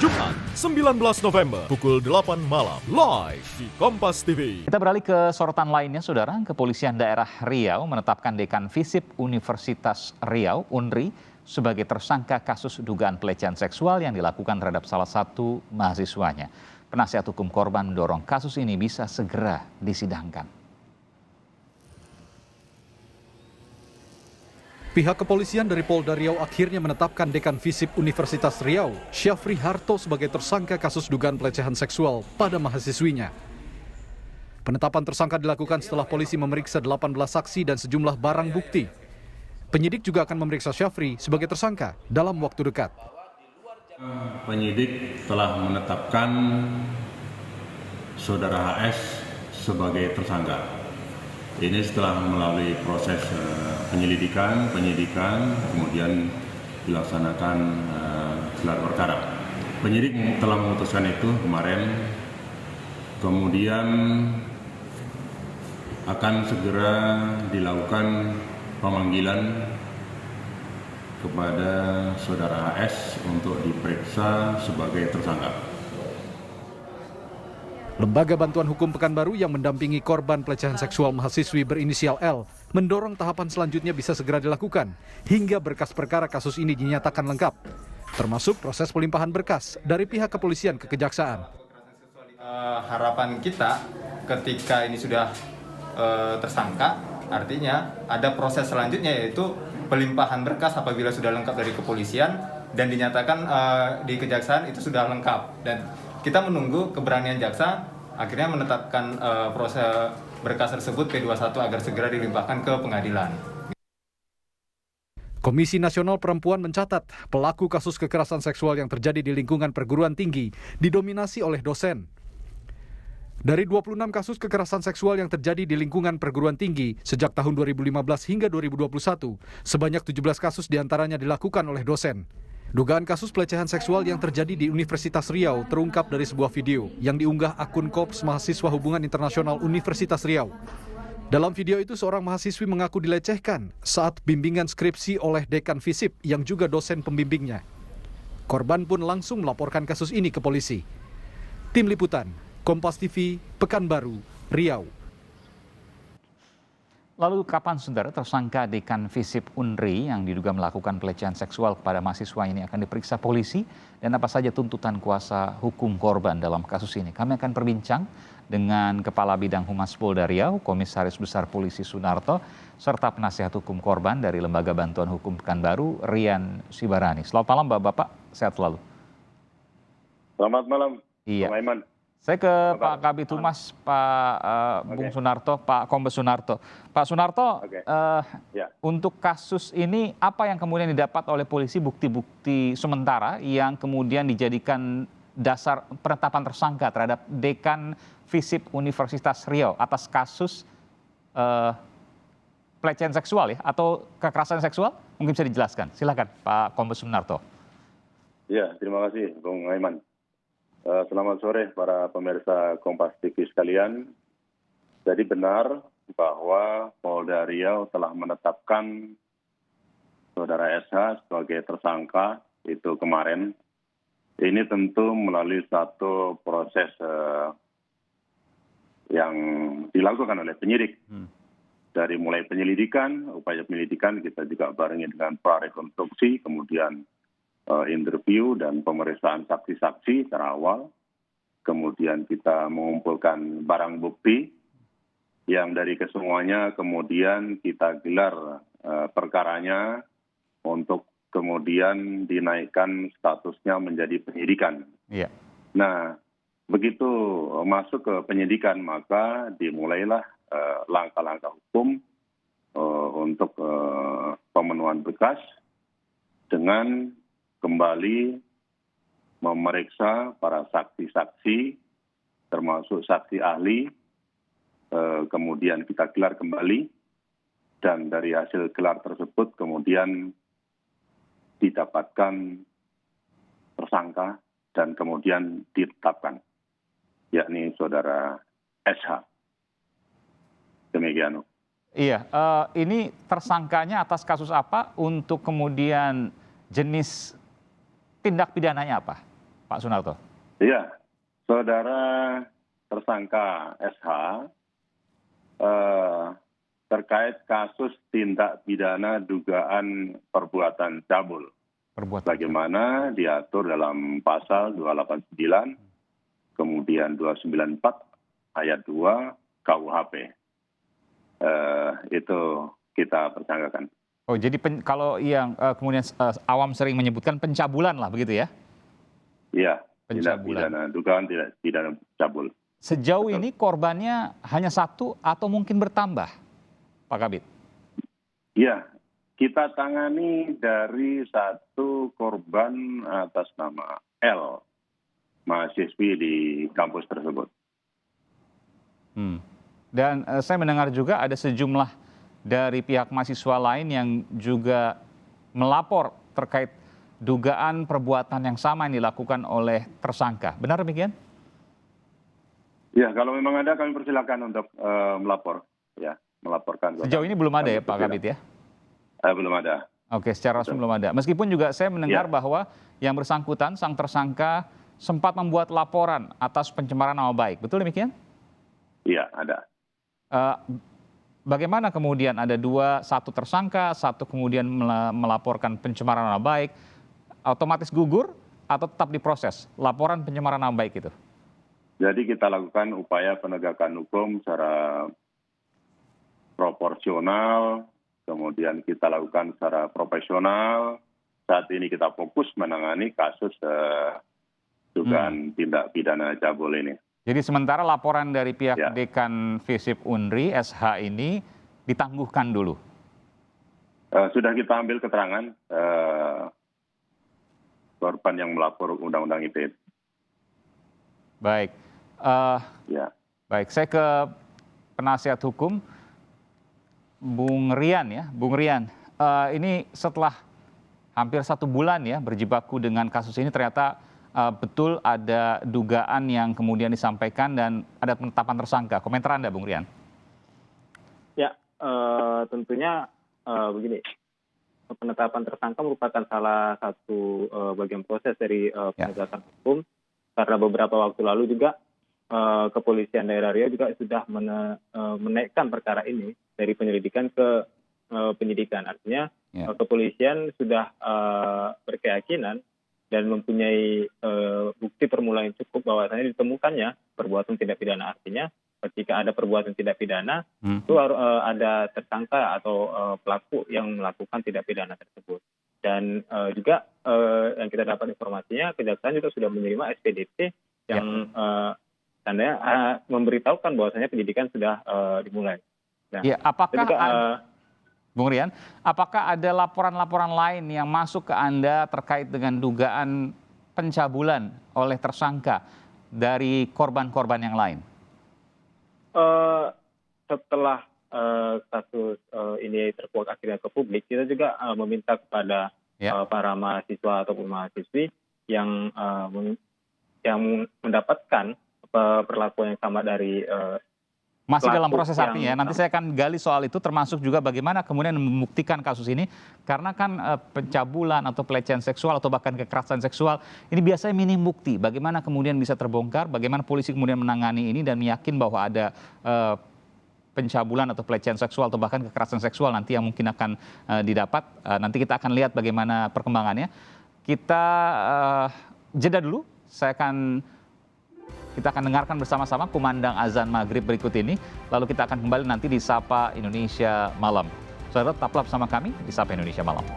Jumat 19 November pukul 8 malam live di Kompas TV. Kita beralih ke sorotan lainnya, Saudara. Kepolisian daerah Riau menetapkan Dekan Visip Universitas Riau, UNRI, sebagai tersangka kasus dugaan pelecehan seksual yang dilakukan terhadap salah satu mahasiswanya. Penasihat hukum korban mendorong kasus ini bisa segera disidangkan. Pihak kepolisian dari Polda Riau akhirnya menetapkan Dekan Visip Universitas Riau, Syafri Harto, sebagai tersangka kasus dugaan pelecehan seksual pada mahasiswinya. Penetapan tersangka dilakukan setelah polisi memeriksa 18 saksi dan sejumlah barang bukti. Penyidik juga akan memeriksa Syafri sebagai tersangka dalam waktu dekat. Penyidik telah menetapkan Saudara HS sebagai tersangka. Ini setelah melalui proses penyidikan, kemudian dilaksanakan gelar perkara. Penyidik telah memutuskan itu kemarin, kemudian akan segera dilakukan pemanggilan kepada Saudara HS untuk diperiksa sebagai tersangka. Lembaga Bantuan Hukum Pekanbaru yang mendampingi korban pelecehan seksual mahasiswi berinisial L mendorong tahapan selanjutnya bisa segera dilakukan hingga berkas perkara kasus ini dinyatakan lengkap, termasuk proses pelimpahan berkas dari pihak kepolisian ke kejaksaan. Harapan kita ketika ini sudah tersangka, artinya ada proses selanjutnya yaitu pelimpahan berkas apabila sudah lengkap dari kepolisian dan dinyatakan di kejaksaan itu sudah lengkap, dan kita menunggu keberanian jaksa akhirnya menetapkan proses berkas tersebut P21 agar segera dilimpahkan ke pengadilan. Komisi Nasional Perempuan mencatat pelaku kasus kekerasan seksual yang terjadi di lingkungan perguruan tinggi didominasi oleh dosen. Dari 26 kasus kekerasan seksual yang terjadi di lingkungan perguruan tinggi sejak tahun 2015 hingga 2021, sebanyak 17 kasus diantaranya dilakukan oleh dosen. Dugaan kasus pelecehan seksual yang terjadi di Universitas Riau terungkap dari sebuah video yang diunggah akun Korps Mahasiswa Hubungan Internasional Universitas Riau. Dalam video itu seorang mahasiswi mengaku dilecehkan saat bimbingan skripsi oleh Dekan Visip yang juga dosen pembimbingnya. Korban pun langsung melaporkan kasus ini ke polisi. Tim Liputan, Kompas TV, Pekanbaru, Riau. Lalu kapan, Saudara, tersangka Dekan Visip UNRI yang diduga melakukan pelecehan seksual kepada mahasiswa ini akan diperiksa polisi, dan apa saja tuntutan kuasa hukum korban dalam kasus ini? Kami akan berbincang dengan Kepala Bidang Humas Polda Riau, Komisaris Besar Polisi Sunarto, serta penasihat hukum korban dari Lembaga Bantuan Hukum Pekanbaru, Rian Sibarani. Selamat malam, Bapak-Bapak. Sehat selalu. Selamat malam, Iya. Bang Aiman. Saya ke Pak Kabid Humas, Pak Bung Sunarto, Pak Kombes Sunarto. Pak Sunarto, Ya. untuk kasus ini apa yang kemudian didapat oleh polisi, bukti-bukti sementara yang kemudian dijadikan dasar penetapan tersangka terhadap Dekan Visip Universitas Riau atas kasus pelecehan seksual ya, atau kekerasan seksual? Mungkin bisa dijelaskan. Silakan Pak Kombes Sunarto. Ya, terima kasih Bung Aiman. Selamat sore para pemirsa Kompas TV sekalian. Jadi benar bahwa Polda Riau telah menetapkan Saudara SH sebagai tersangka itu kemarin. Ini tentu melalui satu proses yang dilakukan oleh penyidik. Dari mulai penyelidikan, upaya penyelidikan kita juga barengi dengan prarekonstruksi, kemudian interview dan pemeriksaan saksi-saksi secara awal. Kemudian kita mengumpulkan barang bukti yang dari kesemuanya kemudian kita gelar perkaranya untuk kemudian dinaikkan statusnya menjadi penyidikan. Iya. Nah, begitu masuk ke penyidikan maka dimulailah langkah-langkah hukum untuk pemenuhan berkas dengan kembali memeriksa para saksi-saksi, termasuk saksi ahli, kemudian kita gelar kembali, dan dari hasil gelar tersebut kemudian didapatkan tersangka dan kemudian ditetapkan, yakni Saudara SH. Demikian. Iya, ini tersangkanya atas kasus apa, untuk kemudian jenis tindak pidananya apa? Pak Sunarto. Iya, saudara tersangka SH terkait kasus tindak pidana dugaan perbuatan cabul. Bagaimana diatur dalam pasal 289, kemudian 294 ayat 2 KUHP. Itu kita persangkakan. Oh, jadi kalau yang kemudian awam sering menyebutkan pencabulan lah, begitu ya? Iya, tindak Pencabulan. pidana, dugaan tidak pidana cabul. Sejauh ini korbannya hanya satu atau mungkin bertambah, Pak Kabid? Iya, kita tangani dari satu korban atas nama L, mahasiswi di kampus tersebut. Dan saya mendengar juga ada sejumlah dari pihak mahasiswa lain yang juga melapor terkait dugaan perbuatan yang sama yang dilakukan oleh tersangka. Benar demikian? Ya, kalau memang ada kami persilakan untuk melapor, ya, melaporkan. Sejauh ini belum ada ya Pak Kabid ya? Belum ada. Oke, secara resmi belum ada. Meskipun juga saya mendengar bahwa yang bersangkutan, sang tersangka sempat membuat laporan atas pencemaran nama baik. Betul demikian? Iya, ada. Bagaimana kemudian ada satu tersangka, satu kemudian melaporkan pencemaran nama baik, otomatis gugur atau tetap diproses laporan pencemaran nama baik itu? Jadi kita lakukan upaya penegakan hukum secara proporsional, kemudian kita lakukan secara profesional. Saat ini kita fokus menangani kasus dugaan tindak pidana cabul ini. Jadi sementara laporan dari pihak Dekan Visip Unri SH ini ditangguhkan dulu? Sudah kita ambil keterangan korban yang melapor Undang-Undang ITE. Baik. Baik, saya ke penasihat hukum Bung Rian ya. Bung Rian, ini setelah hampir 1 bulan ya berjibaku dengan kasus ini, ternyata betul ada dugaan yang kemudian disampaikan dan ada penetapan tersangka. Komentar Anda, Bung Rian? Ya, tentunya begini, penetapan tersangka merupakan salah satu bagian proses dari penegakan hukum, karena beberapa waktu lalu juga kepolisian daerah Riau juga sudah menaikkan perkara ini dari penyelidikan ke penyidikan. Artinya kepolisian sudah berkeyakinan dan mempunyai bukti permulaan yang cukup bahwasanya ditemukannya perbuatan tindak pidana. Artinya ketika ada perbuatan tindak pidana, itu harus ada tersangka atau pelaku yang melakukan tindak pidana tersebut. Dan juga yang kita dapat informasinya, kejaksaan juga sudah menerima SPDP yang tandanya memberitahukan bahwasanya penyidikan sudah dimulai. Nah, apakah Bung Rian, apakah ada laporan-laporan lain yang masuk ke Anda terkait dengan dugaan pencabulan oleh tersangka dari korban-korban yang lain? Setelah kasus ini terkuak akhirnya ke publik, kita juga meminta kepada para mahasiswa ataupun mahasiswi yang mendapatkan perlakuan yang sama dari masih dalam proses artinya. Nanti saya akan gali soal itu, termasuk juga bagaimana kemudian membuktikan kasus ini. Karena kan pencabulan atau pelecehan seksual atau bahkan kekerasan seksual ini biasanya minim bukti. Bagaimana kemudian bisa terbongkar, bagaimana polisi kemudian menangani ini dan yakin bahwa ada pencabulan atau pelecehan seksual atau bahkan kekerasan seksual nanti yang mungkin akan didapat. Nanti kita akan lihat bagaimana perkembangannya. Kita jeda dulu. Kita akan dengarkan bersama-sama kumandang azan maghrib berikut ini. Lalu kita akan kembali nanti di Sapa Indonesia Malam. Saudara, tetaplah bersama kami di Sapa Indonesia Malam.